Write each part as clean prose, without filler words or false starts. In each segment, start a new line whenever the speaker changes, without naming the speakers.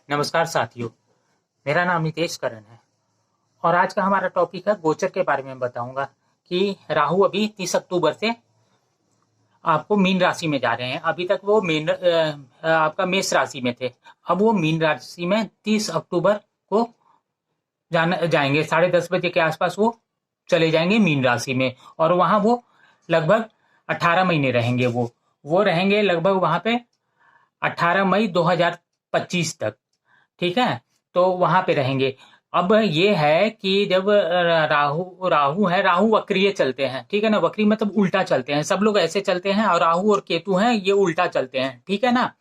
नमस्कार साथियों, मेरा नाम नितेश करण है और आज का हमारा टॉपिक है गोचर के बारे में बताऊंगा कि राहु अभी 30 अक्टूबर से आपको मीन राशि में जा रहे हैं। अभी तक वो आपका मेष राशि में थे, अब वो मीन राशि में 30 अक्टूबर को जाएंगे। 10:30 बजे के आसपास वो चले जाएंगे मीन राशि में और वहां वो लगभग 18 महीने रहेंगे। वो रहेंगे लगभग वहां पे 18 मई 2025 तक। ठीक है, तो वहां पे रहेंगे। अब ये है कि जब राहु वक्रीय चलते हैं, ठीक है ना। वक्री मतलब उल्टा चलते हैं, सब लोग ऐसे चलते हैं और राहु और केतु हैं ये उल्टा चलते हैं, ठीक है ना।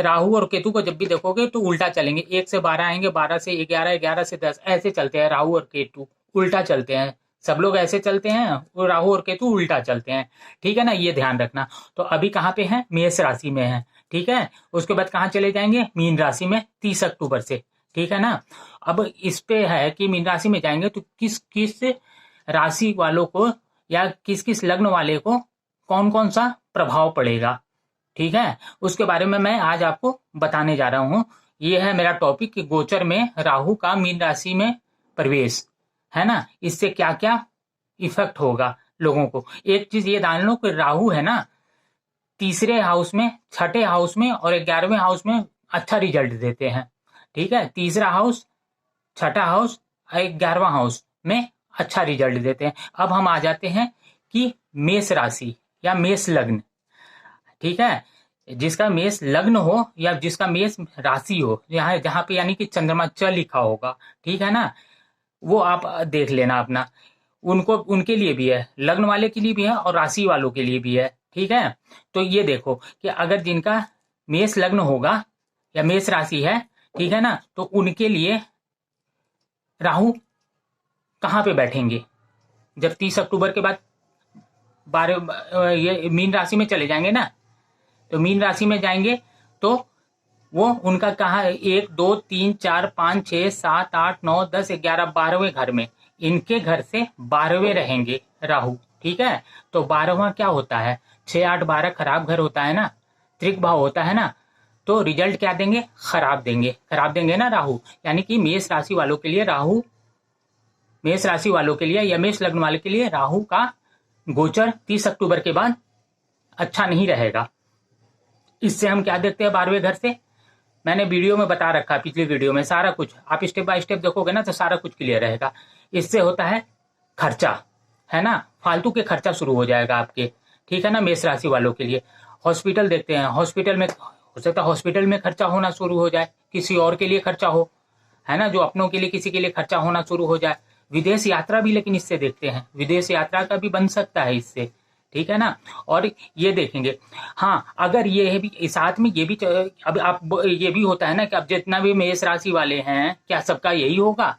राहु और केतु को जब भी देखोगे तो उल्टा चलेंगे, 1 से 12 आएंगे, 12 से 11, 11 से 10, ऐसे चलते हैं। राहु और केतु उल्टा चलते हैं, सब लोग ऐसे चलते हैं और राहु और केतु उल्टा चलते हैं, ठीक है ना, ये ध्यान रखना। तो अभी कहाँ पे है? मेष राशि में है, ठीक है। उसके बाद कहाँ चले जाएंगे? मीन राशि में 30 अक्टूबर से, ठीक है ना। अब इस पे है कि मीन राशि में जाएंगे तो किस किस राशि वालों को या किस किस लग्न वाले को कौन कौन सा प्रभाव पड़ेगा, ठीक है, उसके बारे में मैं आज आपको बताने जा रहा हूं। ये है मेरा टॉपिक कि गोचर में राहु का मीन राशि में प्रवेश, है ना, इससे क्या क्या इफेक्ट होगा लोगों को। एक चीज ये जान लो कि राहु है ना, तीसरे हाउस में, छठे हाउस में और 11वें हाउस में अच्छा रिजल्ट देते हैं, ठीक है। तीसरा हाउस, छठा हाउस, 11वां हाउस में अच्छा रिजल्ट देते हैं। अब हम आ जाते हैं कि मेष राशि या मेष लग्न, ठीक है। जिसका मेष लग्न हो या जिसका मेष राशि हो, यहाँ जहां पे यानी कि चंद्रमा च लिखा होगा, ठीक है ना, वो आप देख लेना अपना। उनके लिए भी है, लग्न वाले के लिए भी है और राशि वालों के लिए भी है, ठीक है। तो ये देखो कि अगर जिनका मेष लग्न होगा या मेष राशि है, ठीक है ना, तो उनके लिए राहु कहाँ पे बैठेंगे जब 30 अक्टूबर के बाद 12 ये मीन राशि में चले जाएंगे ना। तो मीन राशि में जाएंगे तो वो उनका कहाँ? 1 2 3 4 5 6 7 8 9 10 11 12वें घर में, इनके घर से 12वें रहेंगे राहु, ठीक है। तो 12वां क्या होता है? 6 8 12 खराब घर होता है ना, त्रिक भाव होता है ना। तो रिजल्ट क्या देंगे? खराब देंगे ना राहु। यानी कि मेष राशि वालों के लिए राहु, मेष राशि वालों के लिए या मेष लग्न वाले के लिए राहु का गोचर 30 अक्टूबर के बाद अच्छा नहीं रहेगा। इससे हम क्या देखते हैं? 12वें घर से मैंने वीडियो में बता रखा, पिछली वीडियो में सारा कुछ, आप स्टेप बाय स्टेप देखोगे ना तो सारा कुछ क्लियर रहेगा। इससे होता है खर्चा, है ना, फालतू के खर्चा शुरू हो जाएगा आपके, ठीक है ना। मेष राशि वालों के लिए हॉस्पिटल देखते हैं, हॉस्पिटल में हो सकता है हॉस्पिटल में खर्चा होना शुरू हो जाए, किसी और के लिए खर्चा हो, है ना, जो अपनों के लिए किसी के लिए खर्चा होना शुरू हो जाए। विदेश यात्रा भी लेकिन इससे देखते हैं, विदेश यात्रा का भी बन सकता है इससे, ठीक है ना। और ये देखेंगे, हाँ, अगर ये भी साथ में ये भी अब आप ये भी होता है ना कि अब जितना भी मेष राशि वाले हैं क्या सबका यही होगा?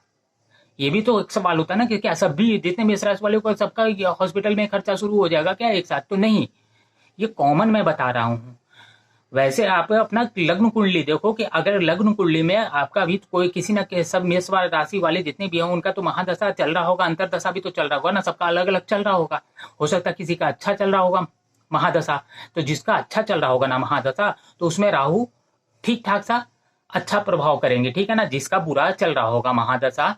ये भी तो एक सवाल होता है ना कि क्या सब भी जितने मेष राशि वाले को सबका हॉस्पिटल में खर्चा शुरू हो जाएगा क्या एक साथ? तो नहीं, ये कॉमन मैं बता रहा हूँ। वैसे आप अपना लग्न कुंडली देखो कि अगर लग्न कुंडली में आपका भी कोई किसी ना सब मेष राशि वाले जितने भी हैं उनका तो महादशा चल रहा होगा, अंतरदशा भी तो चल रहा होगा ना, सबका अलग अलग चल रहा होगा। हो सकता है किसी का अच्छा चल रहा होगा महादशा, तो जिसका अच्छा चल रहा होगा ना महादशा, तो उसमें राहु ठीक ठाक सा अच्छा प्रभाव करेंगे, ठीक है ना। जिसका बुरा चल रहा होगा महादशा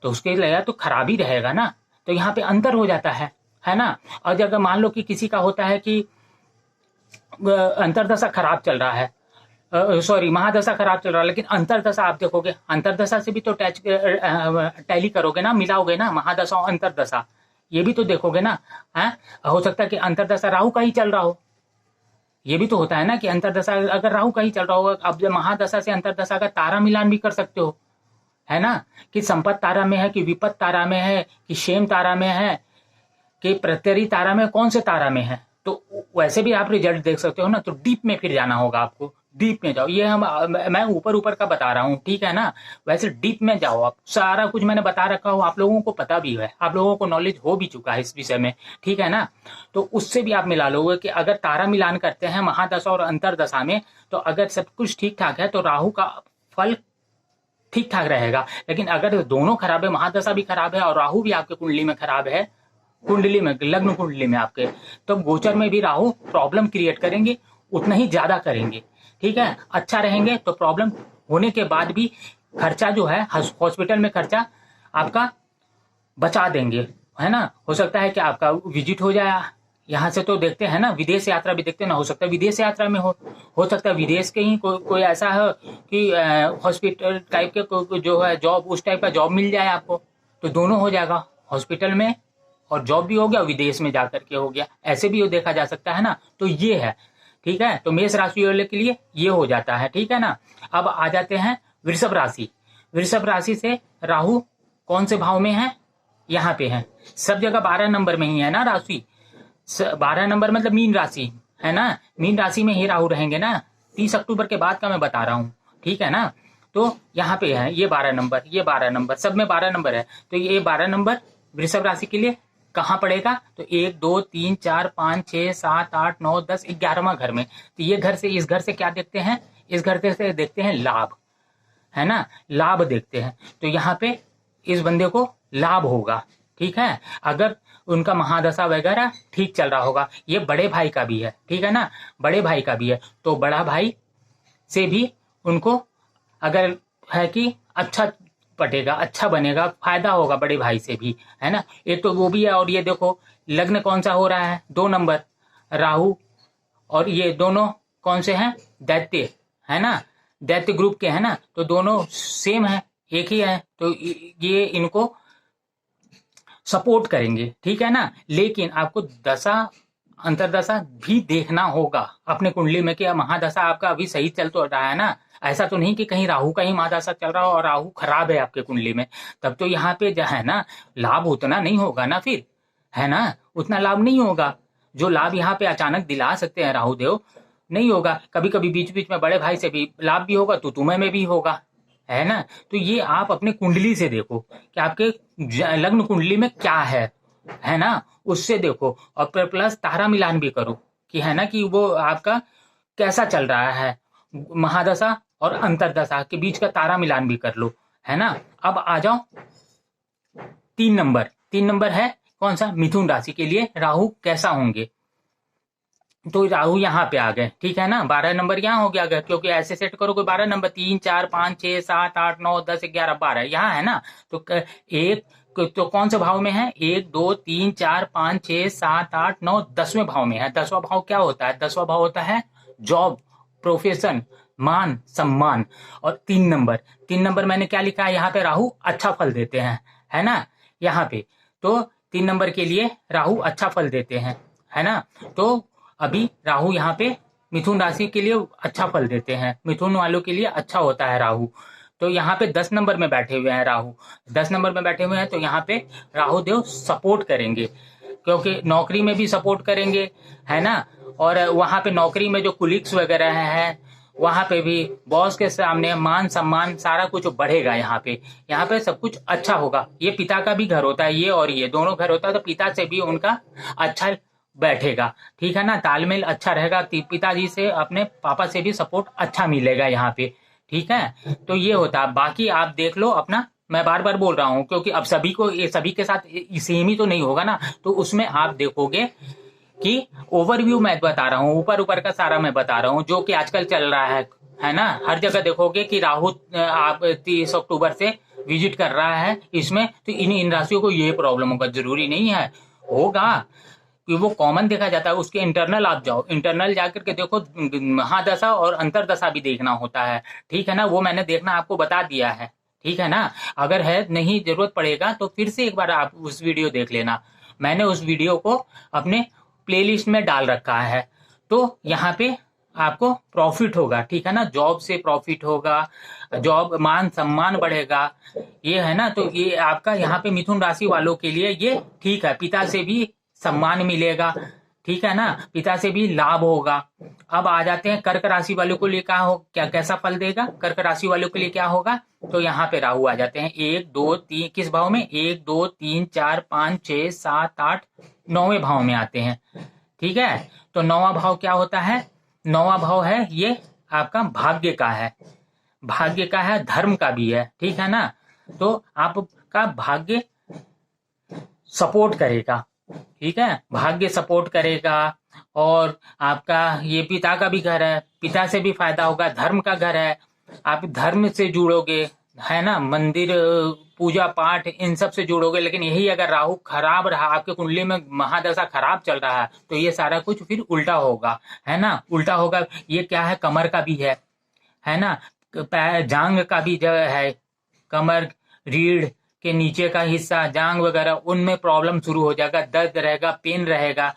तो उसके लिए तो खराब ही रहेगा ना। तो यहाँ पे अंतर हो जाता है ना। और अगर मान लो कि किसी का होता है कि अंतरदशा खराब चल रहा है, सॉरी महादशा खराब चल रहा है, लेकिन अंतरदशा आप देखोगे, अंतरदशा से भी तो टैली करोगे ना, मिलाओगे ना महादशा और अंतरदशा, ये भी तो देखोगे ना, है। हो सकता है कि अंतरदशा राहु का ही चल रहा हो, ये भी तो होता है ना कि अंतरदशा अगर राहु का ही चल रहा होगा, अब महादशा से अंतरदशा का तारा मिलान भी कर सकते हो, है ना, कि संपत तारा में है कि विपत तारा में है कि शेम तारा में है कि प्रत्यरी तारा में, कौन से तारा में है, तो वैसे भी आप रिजल्ट देख सकते हो ना। तो डीप में फिर जाना होगा आपको, डीप में जाओ। ये मैं ऊपर ऊपर का बता रहा हूँ, ठीक है ना। वैसे डीप में जाओ आप, सारा कुछ मैंने बता रखा हूँ, आप लोगों को पता भी है, आप लोगों को नॉलेज हो भी चुका है इस विषय में, ठीक है ना। तो उससे भी आप मिला लोगे कि अगर तारा मिलान करते हैं महादशा और अंतरदशा में, तो अगर सब कुछ ठीक ठाक है तो राहु का फल ठीक ठाक रहेगा। लेकिन अगर दोनों खराब है, महादशा भी खराब है और राहु भी आपके कुंडली में खराब है, कुंडली में, लग्न कुंडली में आपके, तो गोचर में भी राहु प्रॉब्लम क्रिएट करेंगे, उतना ही ज्यादा करेंगे, ठीक है। अच्छा रहेंगे तो प्रॉब्लम होने के बाद भी खर्चा जो है हॉस्पिटल में खर्चा आपका बचा देंगे, है ना। हो सकता है कि आपका विजिट हो जाए। यहाँ से तो देखते हैं ना, विदेश यात्रा भी देखते हैं ना, हो सकता है विदेश यात्रा में हो सकता है विदेश के ही कोई ऐसा है कि हॉस्पिटल टाइप के जो है जॉब, उस टाइप का जॉब मिल जाए आपको, तो दोनों हो जाएगा, हॉस्पिटल में और जॉब भी हो गया, विदेश में जाकर के हो गया, ऐसे भी देखा जा सकता है ना। तो ये है, ठीक है। तो मेष राशि वाले के लिए ये हो जाता है, ठीक है ना। अब आ जाते हैं वृषभ राशि। वृषभ राशि से राहु कौन से भाव में है, यहाँ पे है, सब जगह 12 नंबर में ही है ना राशि। 12 नंबर मतलब मीन राशि है ना, मीन राशि में ही राहु रहेंगे ना। 30 अक्टूबर के बाद का मैं बता रहा हूँ, ठीक है ना। तो यहाँ पे है ये 12 नंबर, ये 12 नंबर, सब में 12 नंबर है। तो ये 12 नंबर वृषभ राशि के लिए कहाँ पड़ेगा, तो 1 2 3 4 5 6 7 8 9 10 11वां घर में। तो ये घर से, इस घर से क्या देखते हैं, इस घर से देखते हैं लाभ, है ना, लाभ देखते हैं। तो यहाँ पे इस बंदे को लाभ होगा, ठीक है, अगर उनका महादशा वगैरह ठीक चल रहा होगा। ये बड़े भाई का भी है, ठीक है ना, बड़े भाई का भी है। तो बड़ा भाई से भी उनको अगर है कि अच्छा पटेगा, अच्छा बनेगा, फायदा होगा बड़े भाई से भी, है ना। एक तो वो भी है, और ये देखो लग्न कौन सा हो रहा है, 2 नंबर राहु, और ये दोनों कौन से हैं, दैत्य, है ना, दैत्य ग्रुप के हैं ना। तो दोनों सेम है, एक ही है, तो ये इनको सपोर्ट करेंगे, ठीक है ना। लेकिन आपको दशा अंतरदशा भी देखना होगा अपने कुंडली में कि महादशा आपका अभी सही चल तो रहा है ना। ऐसा तो नहीं कि कहीं राहु का ही महादशा चल रहा हो और राहु खराब है आपके कुंडली में, तब तो यहाँ पे जो है ना लाभ उतना नहीं होगा ना, फिर है ना, उतना लाभ नहीं होगा। जो लाभ यहाँ पे अचानक दिला सकते हैं राहु देव, नहीं होगा। कभी कभी बीच बीच में बड़े भाई से भी लाभ भी होगा, तो तुम्हें में भी होगा, है ना। तो ये आप अपने कुंडली से देखो कि आपके लग्न कुंडली में क्या है ना, उससे देखो। और प्लस तारा मिलान भी करो कि है ना, कि वो आपका कैसा चल रहा है, महादशा और अंतरदशा के बीच का तारा मिलान भी कर लो, है ना। अब आ जाओ 3 नंबर है कौन सा, मिथुन राशि के लिए राहु कैसा होंगे। तो राहु यहाँ पे आ गए, ठीक है ना, 12 नंबर यहाँ हो गया, क्योंकि ऐसे सेट करो कोई 12 नंबर 3 4 5 6 7 8 9 10 11 12 यहाँ है ना। तो एक तो कौन से भाव में है, 1 2 3 4 5 6 7 8 9 10वें भाव में है। 10वां भाव क्या होता है, 10वां भाव होता है जॉब, प्रोफेशन, मान सम्मान। और 3 नंबर मैंने क्या लिखा है यहाँ पे, राहु अच्छा फल देते हैं, है ना, यहाँ पे। तो 3 नंबर के लिए राहु अच्छा फल देते हैं, है ना। तो अभी राहु यहाँ पे मिथुन राशि के लिए अच्छा फल देते हैं, मिथुन वालों के लिए अच्छा होता है राहु। तो यहाँ पे 10 नंबर में बैठे हुए हैं राहु, 10 नंबर में बैठे हुए हैं। तो यहाँ पे राहु देव सपोर्ट करेंगे, क्योंकि नौकरी में भी सपोर्ट करेंगे, है ना। और वहां पे नौकरी में जो कुलीग्स वगैरह हैं, वहां पे भी बॉस के सामने मान सम्मान सारा कुछ बढ़ेगा। यहाँ पे सब कुछ अच्छा होगा। ये पिता का भी घर होता है, ये और ये दोनों घर होता है, तो पिता से भी उनका अच्छा बैठेगा, ठीक है ना, तालमेल अच्छा रहेगा। पिताजी से, अपने पापा से भी सपोर्ट अच्छा मिलेगा यहाँ पे, ठीक है। तो ये होता है। बाकी आप देख लो अपना, मैं बार बार बोल रहा हूँ क्योंकि अब सभी को, ये सभी के साथ सेम ही तो नहीं होगा ना। तो उसमें आप देखोगे कि ओवरव्यू मैं बता रहा हूँ, ऊपर ऊपर का सारा मैं बता रहा हूँ जो कि आजकल चल रहा है ना। हर जगह देखोगे कि राहु आप 30 अक्टूबर से विजिट कर रहा है इसमें, तो इन राशियों को ये प्रॉब्लम होगा, जरूरी नहीं है होगा कि वो कॉमन देखा जाता है। उसके इंटरनल आप जाओ, इंटरनल जाकर के देखो, महादशा और अंतरदशा भी देखना होता है, ठीक है ना। वो मैंने देखना आपको बता दिया है, ठीक है ना। अगर है नहीं जरूरत पड़ेगा तो फिर से एक बार आप उस वीडियो देख लेना, मैंने उस वीडियो को अपने प्लेलिस्ट में डाल रखा है। तो यहाँ पे आपको प्रॉफिट होगा, ठीक है ना, जॉब से प्रॉफिट होगा, जॉब मान सम्मान बढ़ेगा, ये है ना। तो ये आपका यहाँ पे मिथुन राशि वालों के लिए ये ठीक है, पिता से भी सम्मान मिलेगा, ठीक है ना, पिता से भी लाभ होगा। अब आ जाते हैं कर्क राशि वालों को लिए क्या कैसा फल देगा, कर्क राशि वालों के लिए क्या होगा। तो यहाँ पे राहु आ जाते हैं 1 2 3 किस भाव में, 1 2 3 4 5 6 7 8 9वें भाव में आते हैं, ठीक है। तो 9वां भाव क्या होता है, 9वां भाव है ये आपका भाग्य का है, भाग्य का है, धर्म का भी है, ठीक है ना। तो आपका भाग्य सपोर्ट करेगा, ठीक है, भाग्य सपोर्ट करेगा। और आपका ये पिता का भी घर है, पिता से भी फायदा होगा, धर्म का घर है, आप धर्म से जुड़ोगे, है ना, मंदिर, पूजा पाठ, इन सब से जुड़ोगे। लेकिन यही अगर राहु खराब रहा, आपके कुंडली में महादशा खराब चल रहा है, तो ये सारा कुछ फिर उल्टा होगा, है ना, उल्टा होगा। ये क्या है, कमर का भी है ना, पैर जांग का भी जो है, कमर, रीढ़ के नीचे का हिस्सा, जांग वगैरह, उनमें प्रॉब्लम शुरू हो जाएगा, दर्द रहेगा, पेन रहेगा।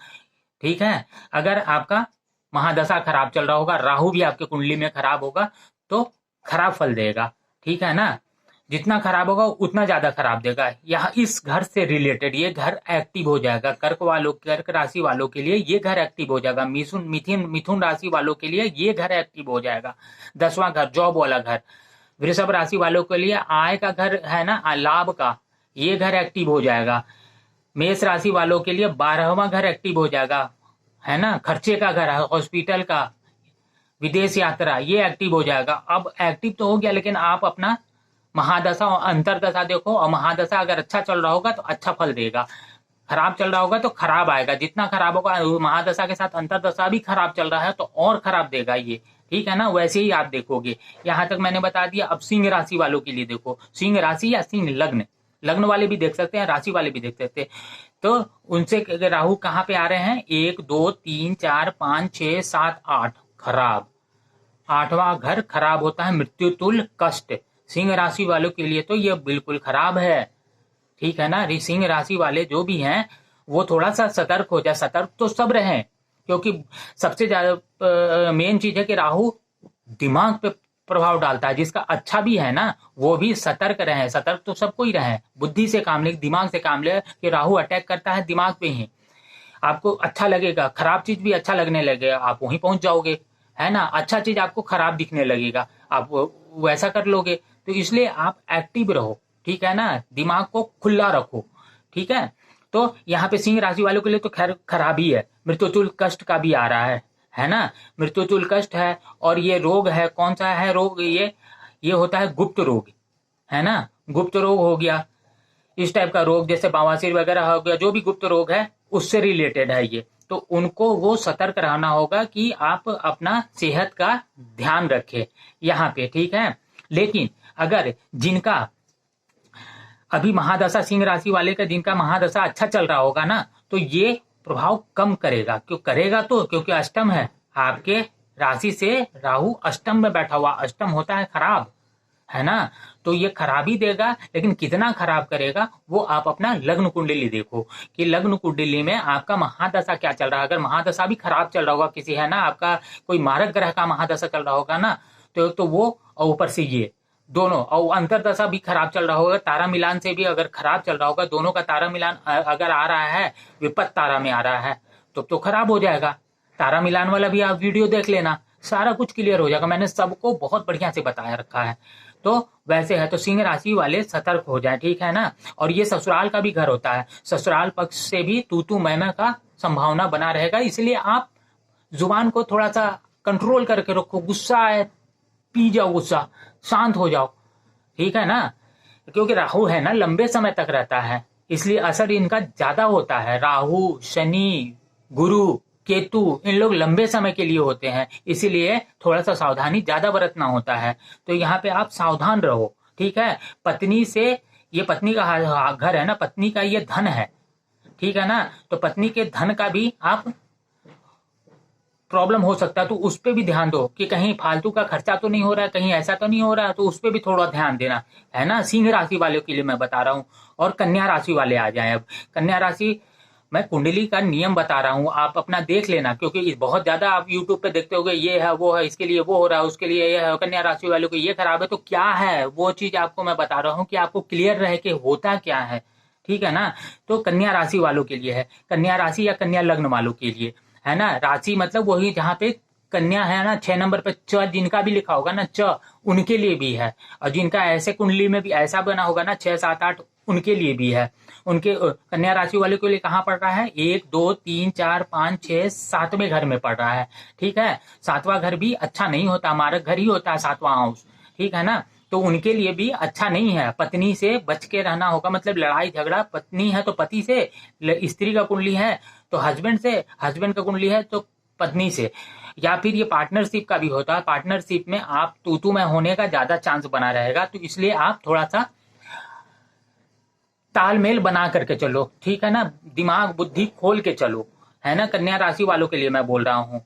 ठीक है, अगर आपका महादशा खराब चल रहा होगा, राहु भी आपके कुंडली में खराब होगा, तो खराब फल देगा। ठीक है ना, जितना खराब होगा उतना ज्यादा खराब देगा। यह इस घर से रिलेटेड ये घर एक्टिव हो जाएगा। कर्क राशि वालों के लिए ये घर एक्टिव हो जाएगा। मिथुन राशि वालों के लिए ये घर एक्टिव हो जाएगा। 10वां घर, जॉब वाला घर। वृषभ राशि वालों के लिए आय का घर है ना, लाभ का, ये घर एक्टिव हो जाएगा। मेष राशि वालों के लिए 12वां घर एक्टिव हो जाएगा, है ना, खर्चे का घर, हॉस्पिटल का, विदेश यात्रा, ये एक्टिव हो जाएगा। अब एक्टिव तो हो गया, लेकिन आप अपना महादशा और अंतरदशा देखो, और महादशा अगर अच्छा चल रहा होगा तो अच्छा फल देगा, खराब चल रहा होगा तो खराब आएगा। जितना खराब होगा, महादशा के साथ अंतरदशा भी खराब चल रहा है तो और खराब देगा ये। ठीक है ना, वैसे ही आप देखोगे। यहाँ तक मैंने बता दिया। अब सिंह राशि वालों के लिए देखो, सिंह राशि या सिंह लग्न, लग्न वाले भी देख सकते हैं, राशि वाले भी देख सकते हैं। तो उनसे राहु कहाँ पे आ रहे हैं, 1 2 3 4 5 6 7 8, खराब। 8वां घर खराब होता है, मृत्यु तुल्य कष्ट। सिंह राशि वालों के लिए तो ये बिल्कुल खराब है। ठीक है ना, सिंह राशि वाले जो भी हैं वो थोड़ा सा सतर्क हो जाए। सतर्क तो सब रहे, क्योंकि सबसे ज्यादा मेन चीज है कि राहु दिमाग पे प्रभाव डालता है। जिसका अच्छा भी है ना, वो भी सतर्क रहे। सतर्क तो सबको ही रहे, बुद्धि से काम ले, दिमाग से काम ले, कि राहु अटैक करता है दिमाग पे ही। आपको अच्छा लगेगा, खराब चीज भी अच्छा लगने लगेगा, आप वहीं पहुंच जाओगे, है ना। अच्छा चीज आपको खराब दिखने लगेगा, आप वैसा कर लोगे। तो इसलिए आप एक्टिव रहो, ठीक है ना, दिमाग को खुला रखो। ठीक है, तो यहाँ पे सिंह राशि वालों के लिए तो खैर खराब ही है। मृत्युतुल्य कष्ट का भी आ रहा है ना, मृत्युतुल्य कष्ट है। और ये रोग है, कौन सा है रोग, ये होता है गुप्त रोग, है ना, गुप्त रोग हो गया। इस टाइप का रोग जैसे बवासीर वगैरह हो गया, जो भी गुप्त रोग है उससे रिलेटेड है ये। तो उनको वो सतर्क रहना होगा कि आप अपना सेहत का ध्यान रखें यहाँ पे। ठीक है, लेकिन अगर जिनका अभी महादशा, सिंह राशि वाले का जिनका महादशा अच्छा चल रहा होगा ना, तो ये प्रभाव कम करेगा। क्यों करेगा, तो क्योंकि अष्टम है आपके राशि से, राहु अष्टम में बैठा हुआ। अष्टम होता है खराब, है ना, तो ये खराबी देगा। लेकिन कितना खराब करेगा वो आप अपना लग्न कुंडली देखो, कि लग्न कुंडली में आपका महादशा क्या चल रहा है। अगर महादशा भी खराब चल रहा होगा किसी, है ना, आपका कोई मारक ग्रह का महादशा चल रहा होगा ना, तो वो, और ऊपर से ये दोनों, और अंतरदशा भी खराब चल रहा होगा, तारा मिलान से भी अगर खराब चल रहा होगा, दोनों का तारा मिलान अगर आ रहा है, विपत्त तारा में आ रहा है, तो खराब हो जाएगा। तारा मिलान वाला भी आप वीडियो देख लेना, सारा कुछ क्लियर हो जाएगा। मैंने सबको बहुत बढ़िया से बताया रखा है। तो वैसे है, तो सिंह राशि वाले सतर्क हो जाए, ठीक है ना। और ये ससुराल का भी घर होता है, ससुराल पक्ष से भी तू मैना का संभावना बना रहेगा। इसलिए आप जुबान को थोड़ा सा कंट्रोल करके रखो। गुस्सा है, पी जाओ गुस्सा, शांत हो जाओ, ठीक है ना, क्योंकि राहु है ना लंबे समय तक रहता है, इसलिए असर इनका ज्यादा होता है। राहु, शनि, गुरु, केतु, इन लोग लंबे समय के लिए होते हैं, इसीलिए थोड़ा सा सावधानी ज्यादा बरतना होता है। तो यहाँ पे आप सावधान रहो, ठीक है। पत्नी से, ये पत्नी का घर है ना, पत्नी का ये धन है, ठीक है ना, तो पत्नी के धन का भी आप प्रॉब्लम हो सकता है, तो उस पर भी ध्यान दो कि कहीं फालतू का खर्चा तो नहीं हो रहा है, कहीं ऐसा तो नहीं हो रहा है, तो उस पर भी थोड़ा ध्यान देना, है ना। सिंह राशि वालों के लिए मैं बता रहा हूँ। और कन्या राशि वाले आ जाए। अब कन्या राशि, मैं कुंडली का नियम बता रहा हूँ, आप अपना देख लेना, क्योंकि बहुत ज्यादा आप यूट्यूब पे देखते होगे, ये है वो है, इसके लिए वो हो रहा है, उसके लिए ये है, कन्या राशि वालों को ये खराब है, तो क्या है वो चीज आपको मैं बता रहा हूँ कि आपको क्लियर रहे कि होता क्या है, ठीक है ना। तो कन्या राशि वालों के लिए है, कन्या राशि या कन्या लग्न वालों के लिए, है ना। राशि मतलब वही जहाँ पे कन्या है ना, 6 नंबर पे च जिनका भी लिखा होगा ना, च, उनके लिए भी है। और जिनका ऐसे कुंडली में भी ऐसा बना होगा ना, 6 7 8, उनके लिए भी है। उनके कन्या राशि वाले के लिए कहाँ पड़ रहा है, 1 2 3 4 5 6 7वें घर में पड़ रहा है, ठीक है। 7वां घर भी अच्छा नहीं होता, मारक घर ही होता है 7वां हाउस, ठीक है ना। तो उनके लिए भी अच्छा नहीं है। पत्नी से बच के रहना होगा, मतलब लड़ाई झगड़ा, पत्नी है तो पति से, स्त्री का कुंडली है तो हस्बैंड से, हस्बैंड का कुंडली है तो पत्नी से, या फिर ये पार्टनरशिप का भी होता है। पार्टनरशिप में आप तू मैं होने का ज्यादा चांस बना रहेगा, तो इसलिए आप थोड़ा सा तालमेल बना करके चलो, ठीक है ना, दिमाग बुद्धि खोल के चलो, है ना। कन्या राशि वालों के लिए मैं बोल रहा हूँ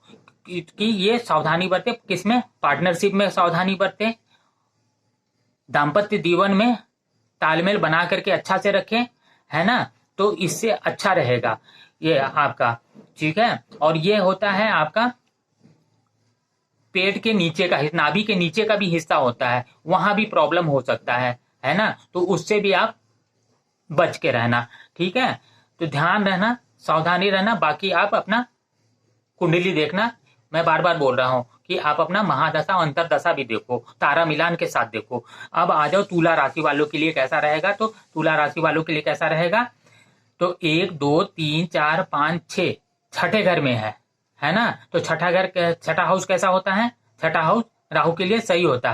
कि ये सावधानी बरते, किसमें, पार्टनरशिप में सावधानी बरते, दाम्पत्य जीवन में तालमेल बना करके अच्छा से रखें, है ना, तो इससे अच्छा रहेगा ये आपका, ठीक है। और ये होता है आपका पेट के नीचे का हिस्सा, नाभि के नीचे का भी हिस्सा होता है, वहां भी प्रॉब्लम हो सकता है ना, तो उससे भी आप बच के रहना, ठीक है। तो ध्यान रहना, सावधानी रहना। बाकी आप अपना कुंडली देखना, मैं बार बार बोल रहा हूं कि आप अपना महादशा और अंतरदशा भी देखो, तारा मिलान के साथ देखो। अब आ जाओ तुला राशि वालों के लिए कैसा रहेगा। तो तुला राशि वालों के लिए कैसा रहेगा, तो 1 2 3 4 5 6 छठे घर में है ना। तो छठा हाउस कैसा होता है, छठा हाउस राहु के लिए सही होता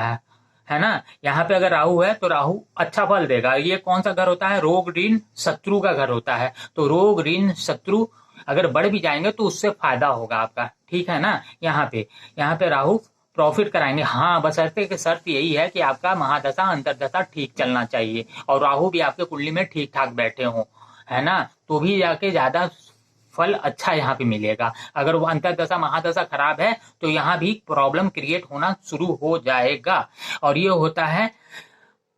है ना। यहाँ पे अगर राहु है तो राहु अच्छा फल देगा। ये कौन सा घर होता है, रोग ऋण शत्रु का घर होता है। तो रोग ऋण शत्रु अगर बढ़ भी जाएंगे तो उससे फायदा होगा आपका, ठीक है ना। यहाँ पे राहु प्रॉफिट कराएंगे, हाँ, बशर्ते कि शर्त यही है कि आपका महादशा अंतरदशा ठीक चलना चाहिए और राहु भी आपके कुंडली में ठीक ठाक बैठे हों, है ना, तो भी जाके ज्यादा फल अच्छा यहाँ पे मिलेगा। अगर वो अंतरदशा महादशा खराब है तो यहाँ भी प्रॉब्लम क्रिएट होना शुरू हो जाएगा। और ये होता है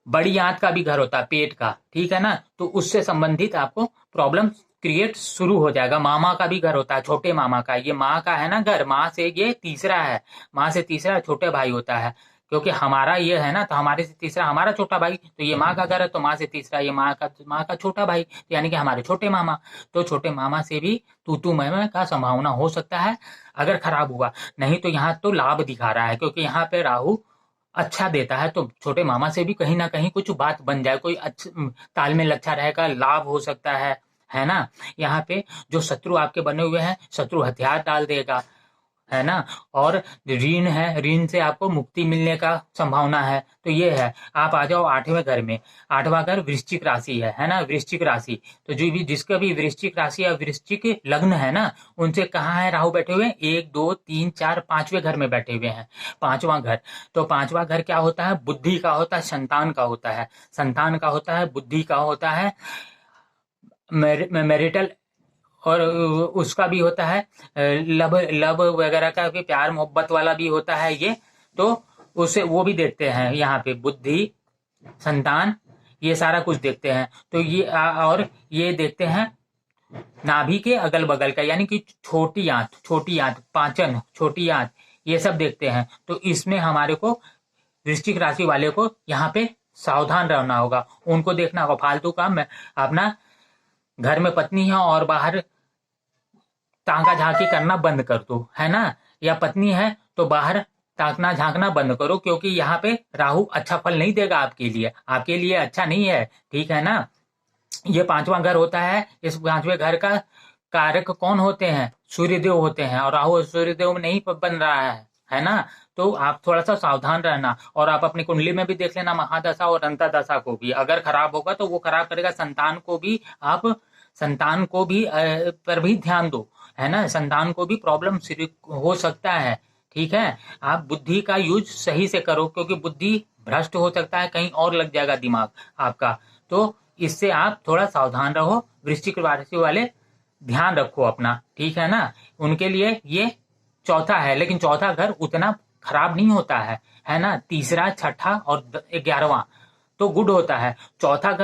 बड़ी आंत का भी घर होता है, पेट का, ठीक है ना, तो उससे संबंधित आपको प्रॉब्लम क्रिएट शुरू हो जाएगा। मामा का भी घर होता है, छोटे मामा का, ये माँ का है ना घर, माँ से ये तीसरा है, माँ से तीसरा छोटे भाई होता है, क्योंकि हमारा ये है ना, तो हमारे से तीसरा हमारा छोटा भाई, तो ये माँ का घर है, तो माँ से तीसरा ये माँ का छोटा भाई, तो यानी कि हमारे छोटे मामा। तो छोटे मामा से भी तू मैं का संभावना हो सकता है अगर खराब हुआ। नहीं तो यहाँ तो लाभ दिखा रहा है, क्योंकि यहाँ पे राहु अच्छा देता है, तो छोटे मामा से भी कहीं ना कहीं कुछ बात बन जाए, कोई अच्छा तालमेल अच्छा रहेगा, लाभ हो सकता है ना। यहाँ पे जो शत्रु आपके बने हुए हैं, शत्रु हथियार डाल देगा, है ना। और ऋण है, ऋण से आपको मुक्ति मिलने का संभावना है। तो ये है। आप आ जाओ 8वें घर में, 8वां घर वृश्चिक राशि है ना, वृश्चिक राशि। तो जो भी जिसका भी वृश्चिक राशि या वृश्चिक लग्न है ना, उनसे कहाँ है राहु बैठे हुए हैं, 1 2 3 4 5वें घर में बैठे हुए हैं, 5वां घर। तो 5वां घर क्या होता है, बुद्धि का होता है, संतान का होता है, संतान का होता है, बुद्धि का होता है, मैरिटल, और उसका भी होता है, लव लव वगैरह का भी, प्यार मोहब्बत वाला भी होता है ये। तो उसे वो भी देखते हैं, यहाँ पे बुद्धि, संतान, ये सारा कुछ देखते हैं। तो ये और ये देखते हैं नाभि के अगल बगल का, यानी कि छोटी आंत, पाचन, छोटी आंत, ये सब देखते हैं। तो इसमें हमारे को वृश्चिक राशि वाले को यहाँ पे सावधान रहना होगा, उनको देखना होगा। फालतू काम में अपना घर में पत्नी है और बाहर ताका झांकी करना बंद कर दो, है ना। या पत्नी है तो बाहर ताकना झांकना बंद करो, क्योंकि यहाँ पे राहु अच्छा फल नहीं देगा आपके लिए अच्छा नहीं है, ठीक है ना। ये 5वां घर होता है, इस 5वें घर का कारक कौन होते हैं, सूर्यदेव होते हैं, और राहु सूर्यदेव में नहीं बन रहा है ना। तो आप थोड़ा सा सावधान रहना, और आप अपनी कुंडली में भी देख लेना महादशा और अंतरदशा को भी, अगर खराब होगा तो वो खराब करेगा। संतान को भी पर भी ध्यान दो, है ना, संतान को भी प्रॉब्लम हो सकता है, ठीक है। आप बुद्धि का यूज सही से करो, क्योंकि बुद्धि भ्रष्ट हो सकता है, कहीं और लग जाएगा दिमाग आपका। तो इससे आप थोड़ा सावधान रहो। वृश्चिक राशि वाले ध्यान रखो अपना, ठीक है ना। उनके लिए ये चौथा है, लेकिन चौथा घर उतना खराब नहीं होता है ना। तीसरा, छठा और 11वां तो गुड होता है। चौथे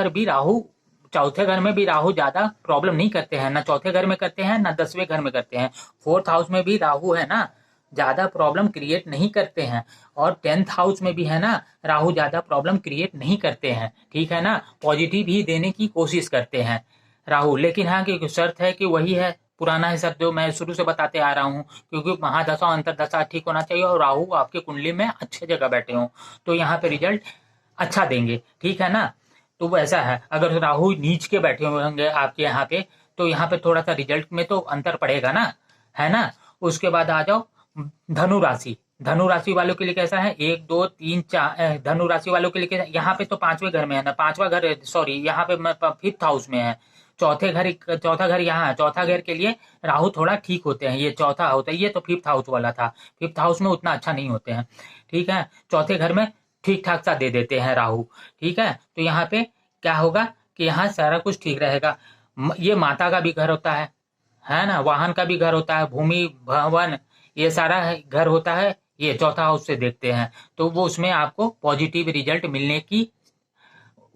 घर में भी राहु ज्यादा प्रॉब्लम नहीं करते हैं, ना चौथे घर में करते हैं ना 10वें घर में करते हैं। 4th हाउस में भी राहु है ना, ज्यादा प्रॉब्लम क्रिएट नहीं करते हैं, और 10th हाउस में भी है ना, राहु ज्यादा प्रॉब्लम क्रिएट नहीं करते हैं, ठीक है ना। पॉजिटिव ही देने की कोशिश करते हैं राहु, लेकिन हाँ की शर्त है कि वही है, पुराना है सब जो मैं शुरू से बताते आ रहा हूँ, क्योंकि महादशा अंतरदशा ठीक होना चाहिए और राहु आपके कुंडली में अच्छे जगह बैठे हों, तो यहाँ पे रिजल्ट अच्छा देंगे, ठीक है ना। तो वैसा है, अगर राहु नीच के बैठे हुए होंगे आपके यहाँ पे, तो यहाँ पे थोड़ा सा रिजल्ट में तो अंतर पड़ेगा ना, है ना। उसके बाद आ जाओ धनु राशि वालों के लिए कैसा है, 1 2 3 4 धनु राशि वालों के लिए कैसा, यहाँ पे तो 5वें घर में है ना, 5वां घर, सॉरी, यहाँ पे 5th हाउस में है, चौथा घर यहाँ है। चौथा घर के लिए राहु थोड़ा ठीक होते हैं। ये चौथा होता है, ये तो फिफ्थ हाउस वाला था। फिफ्थ हाउस में उतना अच्छा नहीं होते हैं, ठीक है। चौथे घर में ठीक ठाक सा दे देते हैं राहु, ठीक है। तो यहाँ पे क्या होगा कि यहाँ सारा कुछ ठीक रहेगा। ये माता का भी घर होता है ना, वाहन का भी घर होता है, भूमि भवन ये सारा घर होता है। ये चौथा हाउस से देखते हैं तो वो उसमें आपको पॉजिटिव रिजल्ट मिलने की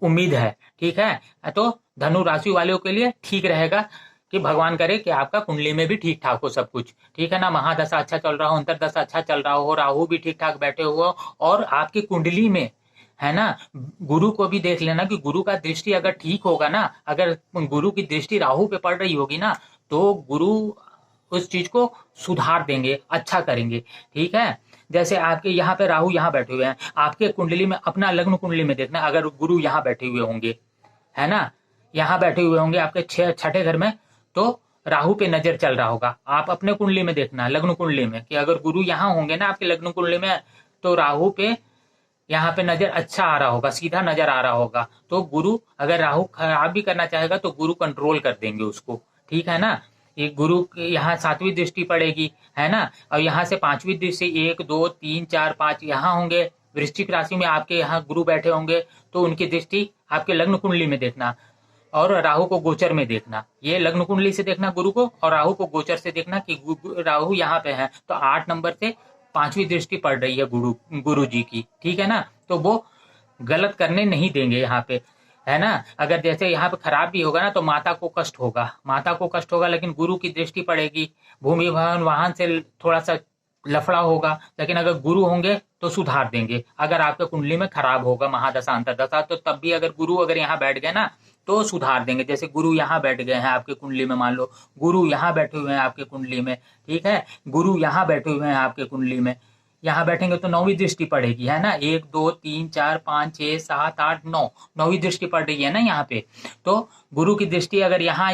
उम्मीद है, ठीक है। तो धनु राशि वालों के लिए ठीक रहेगा कि भगवान करे कि आपका कुंडली में भी ठीक ठाक हो सब कुछ, ठीक है ना। महादशा अच्छा चल रहा हो, अंतरदशा अच्छा चल रहा हो, राहु भी ठीक ठाक बैठे हुए हो, और आपकी कुंडली में है ना गुरु को भी देख लेना कि गुरु का दृष्टि अगर ठीक होगा ना, अगर गुरु की दृष्टि राहु पे पड़ रही होगी ना, तो गुरु उस चीज को सुधार देंगे, अच्छा करेंगे, ठीक है। जैसे आपके यहाँ पे राहु यहाँ बैठे हुए हैं, आपके कुंडली में, अपना लग्न कुंडली में देखना, अगर गुरु यहाँ बैठे हुए होंगे, है ना, यहाँ बैठे हुए होंगे आपके छठे घर में, तो राहु पे नजर चल रहा होगा। आप अपने कुंडली में देखना, लग्न कुंडली में, कि अगर गुरु यहाँ होंगे ना आपके लग्न कुंडली में, तो राहु पे यहाँ पे नजर अच्छा आ रहा होगा, सीधा नजर आ रहा होगा। तो गुरु अगर राहु खराब भी करना चाहेगा तो गुरु कंट्रोल कर देंगे उसको, ठीक है ना। ये गुरु यहाँ 7वीं दृष्टि पड़ेगी, है ना, और यहाँ से 5वीं दृष्टि 1 2 3 4 5 यहाँ होंगे। वृश्चिक राशि में आपके यहाँ गुरु बैठे होंगे, तो उनकी दृष्टि आपके लग्न कुंडली में देखना, और राहु को गोचर में देखना। ये लग्न कुंडली से देखना गुरु को, और राहु को गोचर से देखना कि राहु यहाँ पे है, तो 8 नंबर से 5वीं दृष्टि पड़ रही है गुरु जी की, ठीक है ना। तो वो गलत करने नहीं देंगे यहाँ पे, है ना। अगर जैसे यहाँ पे खराब भी होगा ना, तो माता को कष्ट होगा, लेकिन गुरु की दृष्टि पड़ेगी। भूमि भवन वाहन से थोड़ा सा लफड़ा होगा, लेकिन अगर गुरु होंगे तो सुधार देंगे। अगर आपके कुंडली में खराब होगा महादशा अंतरदशा, तो तब भी अगर गुरु अगर यहाँ बैठ गए ना, तो सुधार देंगे। जैसे गुरु यहाँ बैठ गए हैं आपके कुंडली में, मान लो गुरु यहाँ बैठे हुए हैं आपके कुंडली में, ठीक है, गुरु यहाँ बैठे हुए हैं आपके कुंडली में, यहाँ बैठेंगे तो 9वीं दृष्टि पड़ेगी, है ना। 1 2 3 4 5 6 7 8 9, 9वीं दृष्टि पड़ रही है ना यहाँ पे। तो गुरु की दृष्टि अगर यहाँ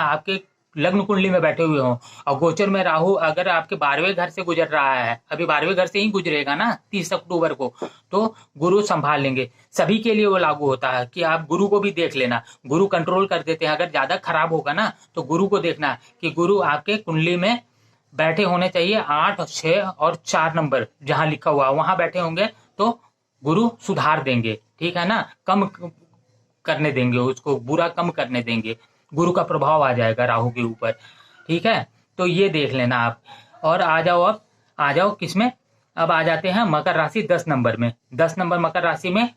आपके लग्न कुंडली में बैठे हुए हों, और गोचर में राहु अगर आपके 12वें घर से गुजर रहा है, अभी 12वें घर से ही गुजरेगा ना 30 अक्टूबर को, तो गुरु संभाल लेंगे। सभी के लिए वो लागू होता है कि आप गुरु को भी देख लेना, गुरु कंट्रोल कर देते हैं। अगर ज्यादा खराब होगा ना, तो गुरु को देखना कि गुरु आपके कुंडली में बैठे होने चाहिए 8 6 और 4 नंबर जहां लिखा हुआ वहां बैठे होंगे, तो गुरु सुधार देंगे, ठीक है ना। कम करने देंगे उसको, बुरा कम करने देंगे, गुरु का प्रभाव आ जाएगा राहु के ऊपर, ठीक है। तो ये देख लेना आप। और आ जाओ किसमें, अब आ जाते हैं मकर राशि 10 नंबर में। 10 नंबर मकर राशि में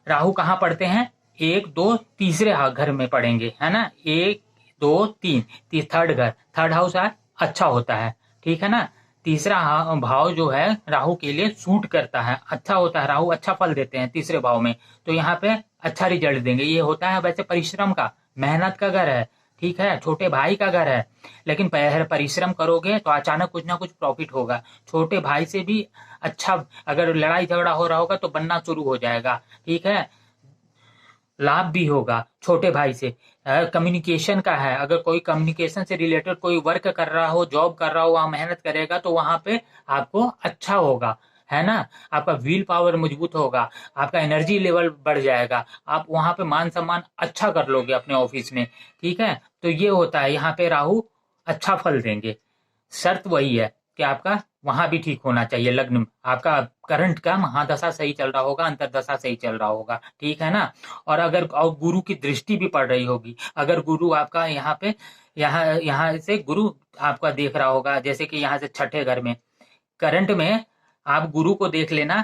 राहु कहाँ पढ़ते हैं, 1 2 तीसरे घर में पढ़ेंगे, है ना। 1 2 3 थर्ड घर, थर्ड हाउस अच्छा होता है, ठीक है ना। तीसरा भाव जो है राहु के लिए सूट करता है, अच्छा होता है, राहु अच्छा फल देते हैं तीसरे भाव में, तो यहाँ पे अच्छा रिजल्ट देंगे। ये होता है वैसे परिश्रम का, मेहनत का घर है, ठीक है, छोटे भाई का घर है, लेकिन परिश्रम करोगे तो अचानक कुछ ना कुछ प्रॉफिट होगा। छोटे भाई से भी अच्छा अगर लड़ाई झगड़ा हो रहा होगा तो बनना शुरू हो जाएगा, ठीक है, लाभ भी होगा छोटे भाई से। कम्युनिकेशन का है, अगर कोई कम्युनिकेशन से रिलेटेड कोई वर्क कर रहा हो, जॉब कर रहा हो, वहां मेहनत करेगा तो वहां पे आपको अच्छा होगा, है ना। आपका व्हील पावर मजबूत होगा, आपका एनर्जी लेवल बढ़ जाएगा, आप वहां पे मान सम्मान अच्छा कर लोगे अपने ऑफिस में, ठीक है। तो ये होता है, यहाँ पे राहु अच्छा फल देंगे। शर्त वही है कि आपका वहां भी ठीक होना चाहिए, लग्न आपका करंट का महादशा सही चल रहा होगा, अंतरदशा सही चल रहा होगा, ठीक है ना। और गुरु की दृष्टि भी पड़ रही होगी, अगर गुरु आपका यहाँ पे यहाँ से गुरु आपका देख रहा होगा, जैसे कि यहाँ से छठे घर में करंट में आप गुरु को देख लेना।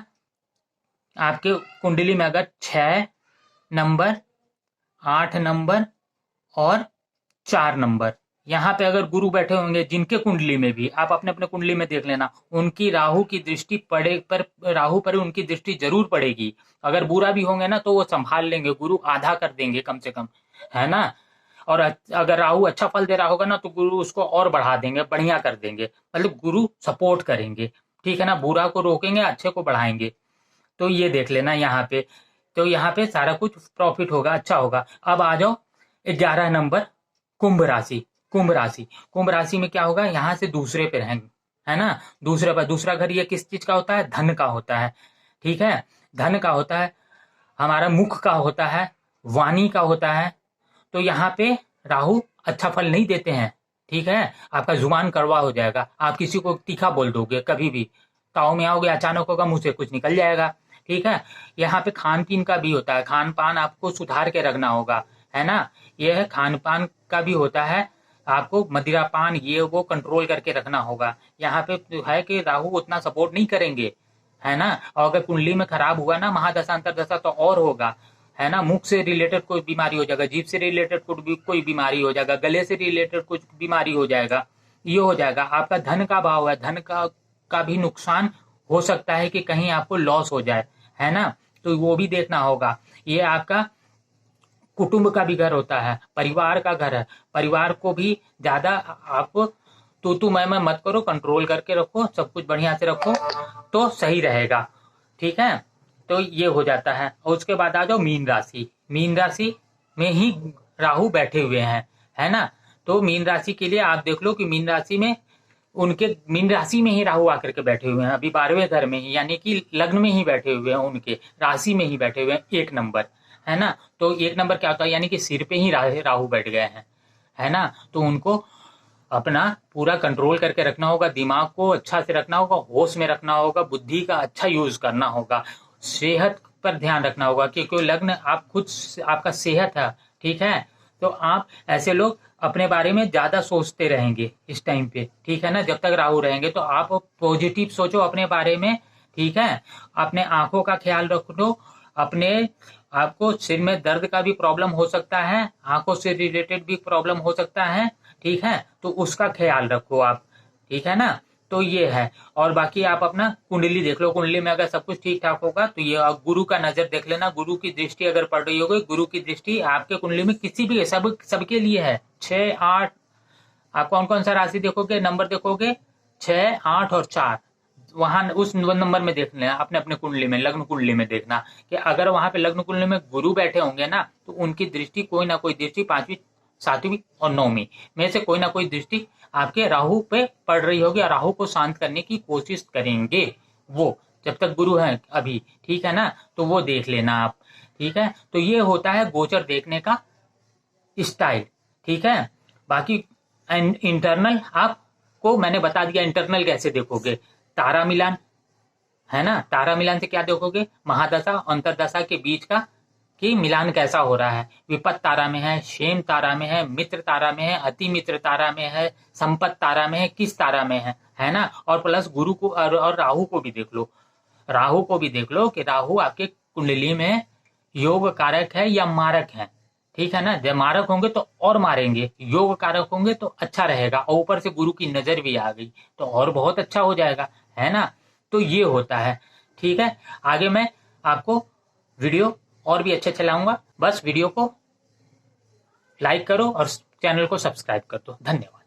आपके कुंडली में अगर 6 नंबर 8 नंबर और 4 नंबर यहाँ पे अगर गुरु बैठे होंगे, जिनके कुंडली में भी आप अपने अपने कुंडली में देख लेना, उनकी राहु की दृष्टि राहु पर उनकी दृष्टि जरूर पड़ेगी। अगर बुरा भी होंगे ना तो वो संभाल लेंगे, गुरु आधा कर देंगे कम से कम, है ना। और अगर राहु अच्छा फल दे रहा होगा ना, तो गुरु उसको और बढ़ा देंगे, बढ़िया कर देंगे, मतलब गुरु सपोर्ट करेंगे, ठीक है ना, बुरा को रोकेंगे, अच्छे को बढ़ाएंगे। तो ये देख लेना यहाँ पे, तो यहाँ पे सारा कुछ प्रॉफिट होगा, अच्छा होगा। अब आ जाओ 11 नंबर कुंभ राशि। कुंभ राशि में क्या होगा, यहाँ से दूसरे पे रहेंगे, है ना। दूसरा घर ये किस चीज का होता है, धन का होता है, ठीक है, धन का होता है, हमारा मुख का होता है, वाणी का होता है। तो यहाँ पे राहु अच्छा फल नहीं देते हैं, ठीक है। आपका जुबान कड़वा हो जाएगा, आप किसी को तीखा बोल दोगे, कभी भी ताव में आओगे, अचानक होगा मुंह से कुछ निकल जाएगा, ठीक है। यहाँ पे खान पीन का भी होता है, खान पान आपको सुधार के रखना होगा, है ना। यह खान पान का भी होता है, आपको मदिरा पान ये वो कंट्रोल करके रखना होगा। यहाँ पे है कि राहु उतना सपोर्ट नहीं करेंगे, है ना। और अगर कुंडली में खराब हुआ ना महादशा अंतरदशा तो और होगा, है ना। मुख से रिलेटेड कोई बीमारी हो जाएगा, जीभ से रिलेटेड कोई बीमारी हो जाएगा, गले से रिलेटेड कुछ बीमारी हो जाएगा, ये हो जाएगा। आपका धन का भाव है, धन का भी नुकसान हो सकता है कि कहीं आपको लॉस हो जाए, है ना। तो वो भी देखना होगा। ये आपका कुटुंब का भी घर होता है, परिवार का घर है। परिवार को भी ज्यादा आप तू मैं मत करो, कंट्रोल करके रखो, सब कुछ बढ़िया से रखो तो सही रहेगा, ठीक है। तो ये हो जाता है। और उसके बाद आ जाओ मीन राशि। मीन राशि में ही राहु बैठे हुए हैं, है ना। तो मीन राशि के लिए आप देख लो कि मीन राशि में उनके मीन राशि में ही राहु आकर के बैठे हुए हैं, अभी 12वें घर में ही, यानी कि लग्न में ही बैठे हुए हैं, उनके राशि में ही बैठे हुए हैं, 1 नंबर, है ना। तो 1 नंबर क्या होता है, यानी कि सिर पे ही राहु बैठ गए हैं, है ना। तो उनको अपना पूरा कंट्रोल करके रखना होगा, दिमाग को अच्छा से रखना होगा, होश में रखना होगा, बुद्धि का अच्छा यूज करना होगा, सेहत पर ध्यान रखना होगा, क्योंकि लग्न आप खुद आपका सेहत है, ठीक है। तो आप ऐसे लोग अपने बारे में ज्यादा सोचते रहेंगे इस टाइम पे, ठीक है ना। जब तक राहु रहेंगे तो आप पॉजिटिव सोचो अपने बारे में, ठीक है। अपने आंखों का ख्याल रखो, अपने आपको सिर में दर्द का भी प्रॉब्लम हो सकता है, आंखों से रिलेटेड भी प्रॉब्लम हो सकता है, ठीक है। तो उसका ख्याल रखो आप, ठीक है ना। तो ये है। और बाकी आप अपना कुंडली देख लो, कुंडली में अगर सब कुछ ठीक ठाक होगा तो ये गुरु का नजर देख लेना, गुरु की दृष्टि अगर पड़ रही होगी, गुरु की दृष्टि आपके कुंडली में किसी भी सबके लिए है। 6, 8 आप कौन कौन सा राशि देखोगे, नंबर देखोगे, 6, 8 और 4, वहां उस नंबर में देख लेना, अपने अपने कुंडली में, लग्न कुंडली में देखना कि अगर वहां पे लग्न कुंडली में गुरु बैठे होंगे ना तो उनकी दृष्टि कोई ना कोई दृष्टि 5वीं 7वीं और 9वीं में से कोई ना कोई दृष्टि आपके राहु पे पड़ रही होगी, और राहु को शांत करने की कोशिश करेंगे वो, जब तक गुरु है अभी, ठीक है ना। तो वो देख लेना आप, ठीक है। तो ये होता है गोचर देखने का स्टाइल, ठीक है। बाकी इंटरनल आपको मैंने बता दिया, इंटरनल कैसे देखोगे, तारा मिलान, है ना। तारा मिलान से क्या देखोगे, महादशा अंतरदशा के बीच का कि मिलान कैसा हो रहा है, विपत तारा में है, शेम तारा में है, मित्र तारा में है, अति मित्र तारा में है, संपत तारा में है, किस तारा में है ना। और प्लस गुरु को और राहु को भी देख लो, राहु को भी देख लो कि राहु आपके कुंडली में योग कारक है या मारक है, ठीक है ना। जब मारक होंगे तो और मारेंगे, योग कारक होंगे तो अच्छा रहेगा, और ऊपर से गुरु की नजर भी आ गई तो और बहुत अच्छा हो जाएगा, है ना। तो ये होता है, ठीक है। आगे मैं आपको वीडियो और भी अच्छे चलाऊंगा, बस वीडियो को लाइक करो और चैनल को सब्सक्राइब कर दो। धन्यवाद।